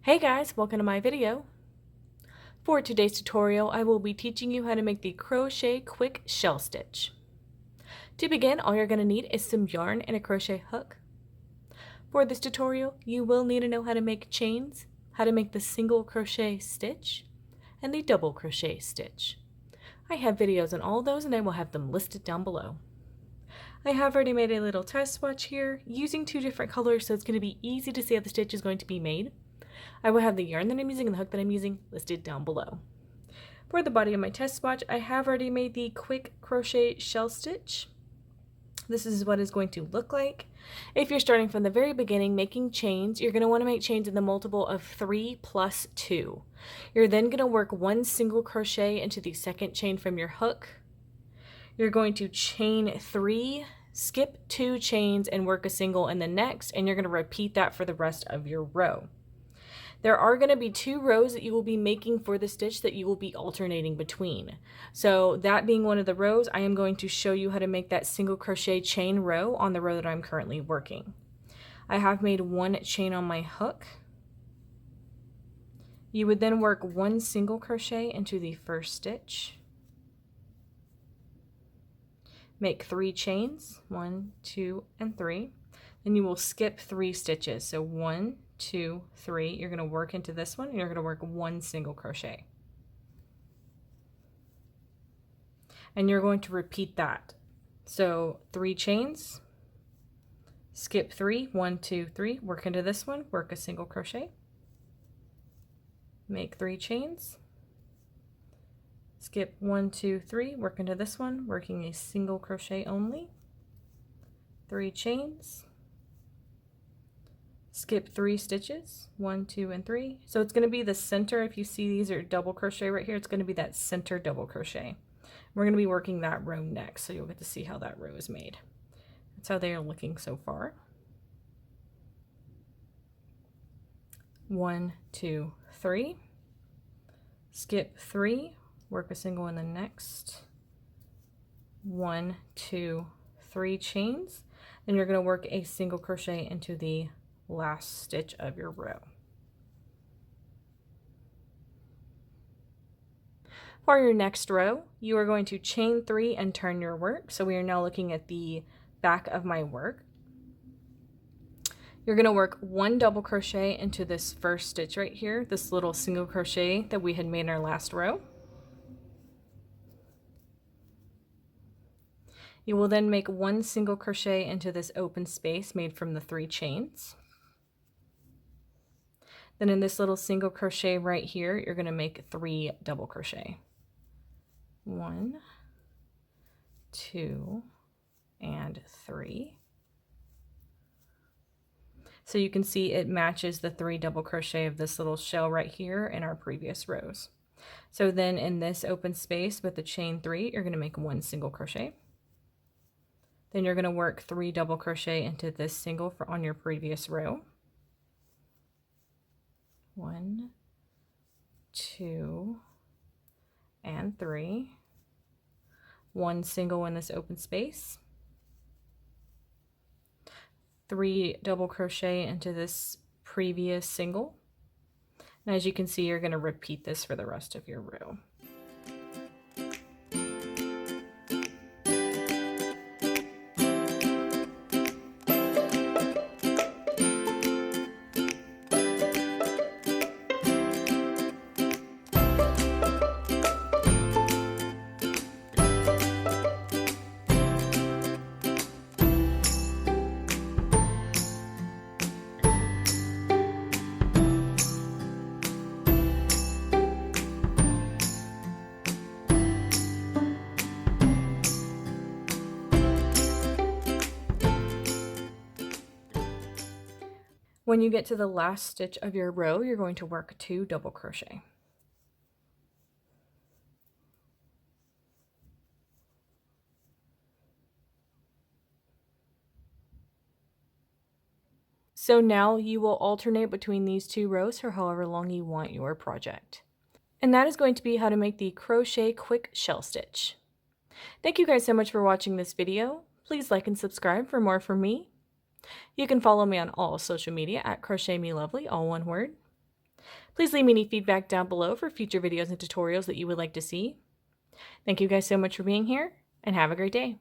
Hey guys, welcome to my video. For today's tutorial, I will be teaching you how to make the crochet quick shell stitch. To begin, all you're going to need is some yarn and a crochet hook. For this tutorial, you will need to know how to make chains, how to make the single crochet stitch, and the double crochet stitch. I have videos on all those and I will have them listed down below. I have already made a little test swatch here using two different colors, so it's going to be easy to see how the stitch is going to be made. I will have the yarn that I'm using and the hook that I'm using listed down below. For the body of my test swatch, I have already made the quick crochet shell stitch. This is what it's going to look like. If you're starting from the very beginning making chains, you're going to want to make chains in the multiple of 3 plus 2. You're then going to work one single crochet into the second chain from your hook. You're going to chain 3, skip 2 chains and work a single in the next, and you're going to repeat that for the rest of your row. There are going to be 2 rows that you will be making for the stitch that you will be alternating between. So that being one of the rows, I am going to show you how to make that single crochet chain row on the row that I'm currently working. I have made 1 chain on my hook. You would then work 1 single crochet into the first stitch. Make 3 chains, 1, 2, and 3. Then you will skip 3 stitches. So 1, 2, 3, you're going to work into this one and you're going to work 1 single crochet. And you're going to repeat that. So 3 chains, skip 3, 1, 2, 3, work into this one, work a single crochet, make 3 chains, skip 1, 2, 3, work into this one, working a single crochet only, 3 chains, skip 3 stitches, 1, 2, and 3. So it's going to be the center. If you see these are double crochet right here, it's going to be that center double crochet. We're going to be working that row next, so you'll get to see how that row is made. That's how they are looking so far. 1, 2, 3. Skip 3, work a single in the next. 1, 2, 3 chains. Then you're going to work a single crochet into the last stitch of your row. For your next row, you are going to chain 3 and turn your work. So we are now looking at the back of my work. You're going to work 1 double crochet into this first stitch right here, this little single crochet that we had made in our last row. You will then make 1 single crochet into this open space made from the 3 chains. Then in this little single crochet right here, you're going to make 3 double crochet. 1, 2, and 3. So you can see it matches the 3 double crochet of this little shell right here in our previous rows. So then in this open space with the chain 3, you're going to make 1 single crochet. Then you're going to work 3 double crochet into this single on your previous row. 1, 2, and 3. 1 single in this open space. 3 double crochet into this previous single. And as you can see, you're going to repeat this for the rest of your row. When you get to the last stitch of your row, you're going to work 2 double crochet. So now you will alternate between these 2 rows for however long you want your project. And that is going to be how to make the crochet quick shell stitch. Thank you guys so much for watching this video. Please like and subscribe for more from me. You can follow me on all social media at crochetmelovely, all one word. Please leave me any feedback down below for future videos and tutorials that you would like to see. Thank you guys so much for being here, and have a great day.